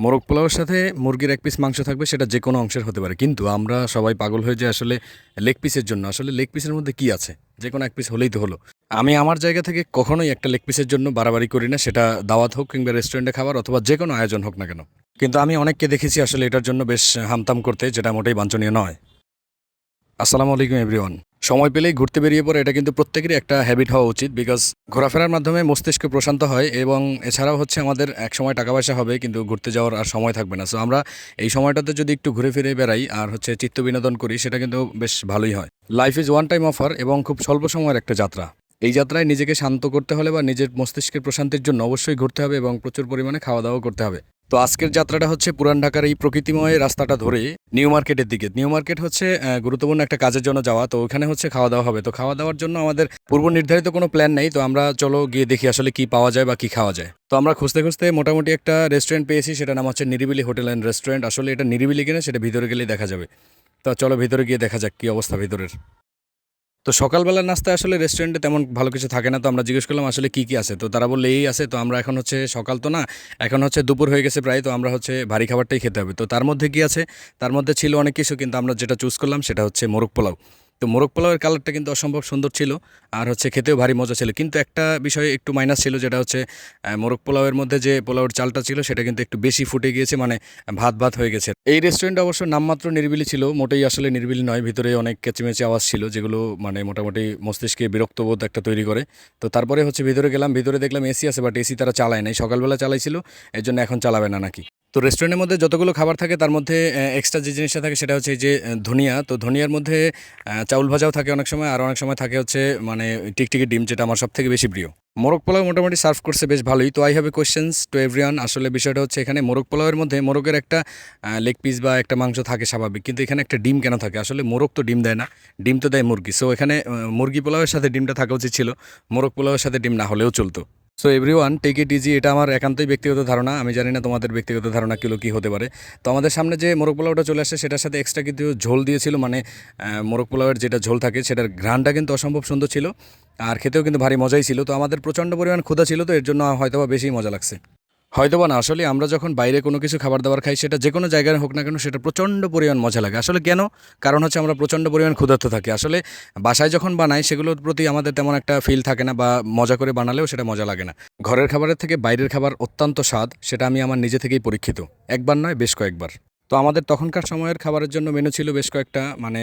মোরগ পোলাওর সাথে মুরগির এক পিস মাংস থাকবে, সেটা যে কোনো অংশের হতে পারে। কিন্তু আমরা সবাই পাগল হয়ে যাই আসলে লেগ পিসের জন্য। আসলে লেগ পিসের মধ্যে কি আছে? যে কোনো এক পিস হলেই তো হলো। আমি আমার জায়গা থেকে কখনোই একটা লেগ পিসের জন্য বাড়াবাড়ি করি না, সেটা দাওয়াত হোক কিংবা রেস্টুরেন্টে খাবার অথবা যে কোনো আয়োজন হোক না কেন। কিন্তু আমি অনেককে দেখেছি আসলে এটার জন্য বেশ হামতাম করতে, যেটা মোটেই বাঞ্ছনীয় নয়। আসসালামু আলাইকুম এভরিওয়ান। সময় পেলেই ঘুরতে বেরিয়ে পড়ে, এটা কিন্তু প্রত্যেকেরই একটা হ্যাবিট হওয়া উচিত। বিকজ ঘোরাফেরার মাধ্যমে মস্তিষ্ক প্রশান্ত হয় এবং এছাড়াও হচ্ছে আমাদের এক সময় টাকা পয়সা হবে কিন্তু ঘুরতে যাওয়ার আর সময় থাকবে না। সো আমরা এই সময়টাতে যদি একটু ঘুরে ফিরে বেড়াই আর হচ্ছে চিত্ত বিনোদন করি, সেটা কিন্তু বেশ ভালোই হয়। Life is one time offer এবং খুব স্বল্প সময়ের একটা যাত্রা। এই যাত্রায় নিজেকে শান্ত করতে হলে বা নিজের মস্তিষ্কের প্রশান্তির জন্য অবশ্যই ঘুরতে হবে এবং প্রচুর পরিমাণে খাওয়া দাওয়া করতে হবে। তো আজকের যাত্রাটা হচ্ছে পুরান ঢাকার এই প্রকৃতিময় রাস্তাটা ধরে নিউ মার্কেটের দিকে। নিউ মার্কেট হচ্ছে গুরুত্বপূর্ণ একটা কাজের জন্য যাওয়া, তো ওখানে হচ্ছে খাওয়া দাওয়া হবে। তো খাওয়া দাওয়ার জন্য আমাদের পূর্ব নির্ধারিত কোনো প্ল্যান নেই, তো আমরা চলো গিয়ে দেখি আসলে কি পাওয়া যায় বা কি খাওয়া যায়। তো আমরা খুঁজতে খুঁজতে মোটামুটি একটা রেস্টুরেন্ট পেয়েছি, সেটা নাম হচ্ছে নিরিবিলি হোটেল অ্যান্ড রেস্টুরেন্ট। আসলে এটা নিরিবিলি কিনা সেটা ভিতরে গেলেই দেখা যাবে। তো চলো ভিতরে গিয়ে দেখা যাক কি অবস্থা ভিতরের। তো সকালবেলার নাস্তায় আসলে রেস্টুরেন্টে তেমন ভালো কিছু থাকে না, তো আমরা জিজ্ঞেস করলাম আসলে কি কি আছে। তো তারা বললে এই আছে। তো আমরা এখন হচ্ছে সকাল তো না, এখন হচ্ছে দুপুর হয়ে গেছে প্রায়, তো আমরা হচ্ছে ভারী খাবারটাই খেতে হবে। তো তার মধ্যে কি আছে? তার মধ্যে ছিল অনেক কিছু, কিন্তু আমরা যেটা চুজ করলাম সেটা হচ্ছে মোরগ পোলাও। তো মোরগ পোলাওয়ের কালারটা কিন্তু অসম্ভব সুন্দর ছিল আর হচ্ছে খেতেও ভারী মজা ছিল। কিন্তু একটা বিষয় একটু মাইনাস ছিল, যেটা হচ্ছে মোরগ পোলাওয়ের মধ্যে যে পোলাওয়ের চালটা ছিল সেটা কিন্তু একটু বেশি ফুটে গিয়েছে, মানে ভাত ভাত হয়ে গেছে। এই রেস্টুরেন্টটা অবশ্য নামমাত্র নিরিবিলি ছিল, মোটেই আসলে নিরিবিলি নয়। ভিতরে অনেক কেচিমেচি আওয়াজ ছিল, যেগুলো মানে মোটামুটি মস্তিষ্কে বিরক্তবোধ একটা তৈরি করে। তো তারপরে হচ্ছে ভিতরে গেলাম, ভিতরে দেখলাম এসি আছে, বাট এসি তারা চালায় নাই। সকালবেলা চালাইছিল, এর জন্য এখন চালাবে না নাকি। তো রেস্টুরেন্টের মধ্যে যতগুলো খাবার থাকে তার মধ্যে এক্সট্রা যে জিনিসটা থাকে সেটা হচ্ছে এই যে ধনিয়া। তো ধনিয়ার মধ্যে চাউল ভাজাও থাকে অনেক সময়, আর অনেক সময় থাকে হচ্ছে মানে টিকটিকি ডিম, যেটা আমার সবথেকে বেশি প্রিয়। মোরগ পোলাও মোটামুটি সার্ভ করছে বেশ ভালোই। তো I have a questions to everyone. আসলে বিষয়টা হচ্ছে এখানে মোরগ পোলাওয়ের মধ্যে মোরগের একটা লেগ পিস বা একটা মাংস থাকে স্বাভাবিক, কিন্তু এখানে একটা ডিম কেন থাকে? আসলে মোরগ তো ডিম দেয় না, ডিম তো দেয় মুরগি। সো এখানে মুরগি পোলাওয়ের সাথে ডিমটা থাকা উচিত ছিল, মোরগ পোলাওয়ের সাথে ডিম না হলেও চলতো। So everyone take it easy, এটা আমার একান্তই ব্যক্তিগত ধারণা। আমি জানি না তোমাদের ব্যক্তিগত ধারণা কী হতে পারে। তো আমাদের সামনে যে মোরগ পোলাওটা চলে আসছে সেটার সাথে এক্সট্রা কিন্তু ঝোল দিয়েছিল, মানে মোরগ পোলাওয়ের যেটা ঝোল থাকে সেটার ঘ্রাণটা কিন্তু অসম্ভব সুন্দর ছিল আর খেতেও কিন্তু ভারী মজাই ছিল। তো আমাদের প্রচণ্ড পরিমাণ ক্ষুধা ছিল, তো এর জন্য হয়তোবা বেশি মজা লাগছে। হয়তোবা না, আসলে আমরা যখন বাইরে কোনো কিছু খাবার দাবার খাই, সেটা যে কোনো জায়গায় হোক না কেন, সেটা প্রচণ্ড পরিমাণ মজা লাগে। আসলে কেন? কারণ হচ্ছে আমরা প্রচণ্ড পরিমাণ ক্ষুধার্ত থাকি। আসলে বাসায় যখন বানাই সেগুলোর প্রতি আমাদের তেমন একটা ফিল থাকে না, বা মজা করে বানালেও সেটা মজা লাগে না। ঘরের খাবারের থেকে বাইরের খাবার অত্যন্ত স্বাদ, সেটা আমি আমার নিজে থেকেই পরীক্ষিত। একবার নয়, বেশ কয়েকবার। তো আমাদের তখনকার সময়ের খাবারের জন্য মেনু ছিল বেশ কয়েকটা, মানে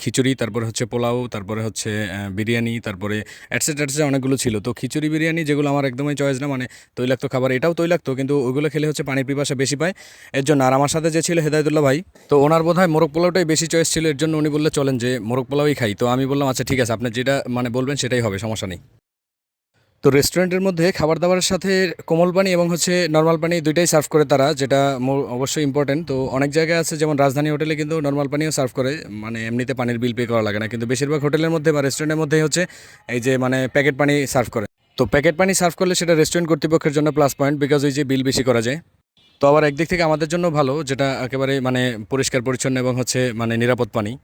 খিচুড়ি, তারপরে হচ্ছে পোলাও, তারপরে হচ্ছে বিরিয়ানি, তারপরে অ্যাটসেট্রা অ্যাটসেট্রা অনেকগুলো ছিল। তো খিচুড়ি বিরিয়ানি যেগুলো আমার একদমই চয়েস না, মানে তৈলাক্ত খাবার। এটাও তৈলাক্ত, কিন্তু ওইগুলো খেলে হচ্ছে পানির পিপাসা বেশি পায়, এর জন্য। আর আমার সাথে যে ছিল হেদায়তুল্লাহ ভাই, তো ওনার বোধহয় মোরগ পোলাওটাই বেশি চয়েস ছিল, এর জন্য উনি বললে চলেন যে মোরগ পোলাওই খাই। তো আমি বললাম আচ্ছা ঠিক আছে, আপনি যেটা মানে বলবেন সেটাই হবে, সমস্যা নেই। তো রেস্টুরেন্টের মধ্যে খাবার দাবারের সাথে কোমল পানি এবং হচ্ছে নর্মাল পানি দুইটাই সার্ভ করে তারা, যেটা অবশ্যই ইম্পর্টেন্ট। তো অনেক জায়গায় আছে, যেমন রাজধানী হোটেলে কিন্তু নর্মাল পানিও সার্ভ করে, মানে এমনিতে পানির বিল পে করা লাগে না। কিন্তু বেশিরভাগ হোটেলের মধ্যে বা রেস্টুরেন্টের মধ্যেই হচ্ছে এই যে মানে প্যাকেট পানি সার্ভ করে। তো প্যাকেট পানি সার্ভ করলে সেটা রেস্টুরেন্ট কর্তৃপক্ষের জন্য প্লাস পয়েন্ট, বিকজ ওই যে বিল বেশি করা যায়। তো আবার একদিক থেকে আমাদের জন্য ভালো, যেটা একেবারে মানে পরিষ্কার পরিচ্ছন্ন এবং হচ্ছে মানে নিরাপদ পানি।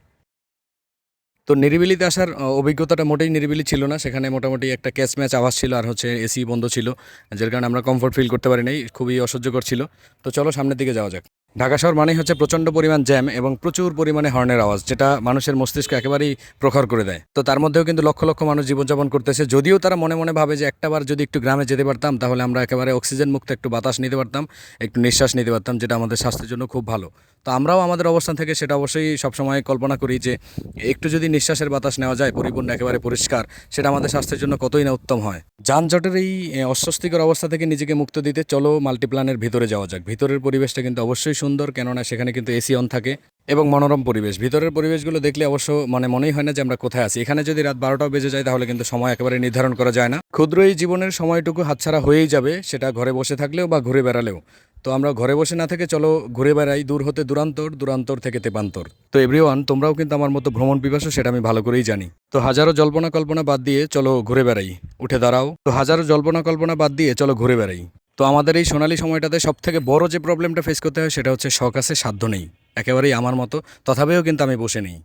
তো নিরিবিলিতে আসার অভিজ্ঞতাটা মোটেই নিরিবিলি ছিল না। সেখানে মোটামুটি একটা ক্যাচ ম্যাচ আওয়াজ ছিল আর হচ্ছে এসি বন্ধ ছিল, যার কারণে আমরা কমফোর্ট ফিল করতে পারি নাই, খুবই অসহ্যকর ছিল। তো চলো সামনের দিকে যাওয়া যাক। ঢাকা শহর মানেই হচ্ছে প্রচণ্ড পরিমাণ জ্যাম এবং প্রচুর পরিমাণে হর্নের আওয়াজ, যেটা মানুষের মস্তিষ্ক একেবারেই প্রখর করে দেয়। তো তার মধ্যেও কিন্তু লক্ষ লক্ষ মানুষ জীবনযাপন করতেছে, যদিও তারা মনে মনে ভাবে যে একটাবার যদি একটু গ্রামে যেতে পারতাম তাহলে আমরা একেবারে অক্সিজেন মুক্ত একটু বাতাস নিতে পারতাম, একটু নিঃশ্বাস নিতে পারতাম, যেটা আমাদের স্বাস্থ্যের জন্য খুব ভালো। তো আমরাও আমাদের অবস্থান থেকে সেটা অবশ্যই সবসময় কল্পনা করি যে একটু যদি নিঃশ্বাসের বাতাস নেওয়া যায় পরিপূর্ণ একেবারে পরিষ্কার, সেটা আমাদের স্বাস্থ্যের জন্য কতই না উত্তম হয়। যানজটের এই অস্বস্তিকর অবস্থা থেকে নিজেকে মুক্ত দিতে চলো মাল্টিপ্ল্যানের ভিতরে যাওয়া যাক। ভিতরের পরিবেশটা কিন্তু অবশ্যই সুন্দর, কেননা সেখানে কিন্তু এসি অন থাকে এবং মনোরম পরিবেশ। ভিতরের পরিবেশগুলো দেখলে অবশ্য মানে মনেই হয় না যে আমরা কোথায় আছি। এখানে যদি রাত 12টাও বেজে যায় তাহলে কিন্তু সময় একেবারে নির্ধারণ করা যায় না। ক্ষুদ্র এই জীবনের সময়টুকু হাতছাড়া হয়েই যাবে, সেটা ঘরে বসে থাকলেও বা ঘুরে বেড়ালেও। তো আমরা ঘরে বসে না থেকে চলো ঘুরে বেড়াই, দূর হতে দূরান্তর, দূরান্তর থেকে তেপান্তর। তো এভরিওয়ান, তোমরাও কিন্তু আমার মতো ভ্রমণ পিপাসু, সেটা আমি ভালো করেই জানি। তো হাজারো জল্পনা কল্পনা বাদ দিয়ে চলো ঘুরে বেড়াই। উঠে দাঁড়াও। তো হাজারো জল্পনা কল্পনা বাদ দিয়ে চলো ঘুরে বেড়াই। তো আমাদের এই সোনালী সময়টাতে সবথেকে বড় যে প্রবলেমটা ফেস করতে হয় সেটা হচ্ছে শখ আছে সাধ্য নেই, একেবারেই আমার মতো। তথাপিও কিন্তু আমি বসে নেই।